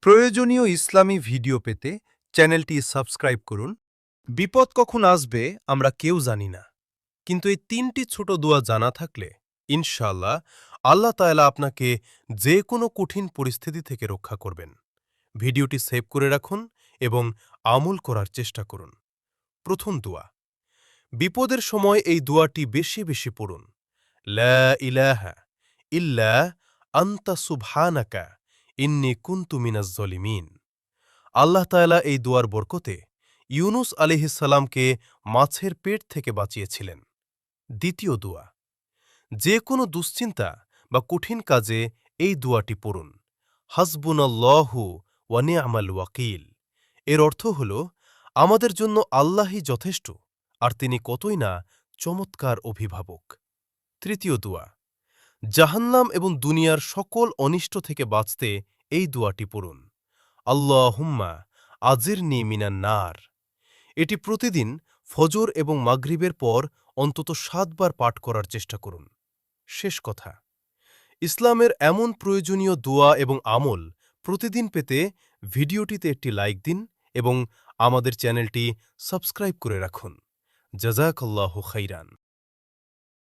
প্রয়োজনীয় ইসলামী ভিডিও পেতে চ্যানেলটি সাবস্ক্রাইব করুন। বিপদ কখন আসবে আমরা কেউ জানি না, কিন্তু এই ৩টি ছোট দোয়া জানা থাকলে ইনশাআল্লাহ আল্লাহ তাআলা আপনাকে যে কোনো কঠিন পরিস্থিতি থেকে রক্ষা করবেন। ভিডিওটি সেভ করে রাখুন এবং আমল করার চেষ্টা করুন। প্রথম দোয়া, বিপদের সময় এই দোয়াটি বেশি বেশি পড়ুন। লা ইলাহা ইল্লা আনতা সুবহানাকা ইন্নী কুনতু মিনাজ জলিমিন। আল্লাহ তাআলা এই দোয়ার বরকতে ইউনুস আলাইহিসসালামকে মাছের পেট থেকে বাঁচিয়েছিলেন। দ্বিতীয় দোয়া, যে কোনো দুশ্চিন্তা বা কঠিন কাজে এই দোয়াটি পড়ুন। হাসবুনাল্লাহু ওয়া নি'মাল ওয়াকিল। এর অর্থ হল, আমাদের জন্য আল্লাহই যথেষ্ট, আর তিনি কতই না চমৎকার অভিভাবক। তৃতীয় দোয়া, জাহান্নাম এবং দুনিয়ার সকল অনিষ্ট থেকে বাঁচতে এই দোয়াটি পড়ুন। আল্লাহুম্মা আজিরনি মিনান নার। এটি প্রতিদিন ফজর এবং মাগরিবের পর অন্তত ৭ বার পাঠ করার চেষ্টা করুন। শেষ কথা, ইসলামের এমন প্রয়োজনীয় দোয়া এবং আমল প্রতিদিন পেতে ভিডিওটিতে একটি লাইক দিন এবং আমাদের চ্যানেলটি সাবস্ক্রাইব করে রাখুন। জাযাকাল্লাহু খাইরান।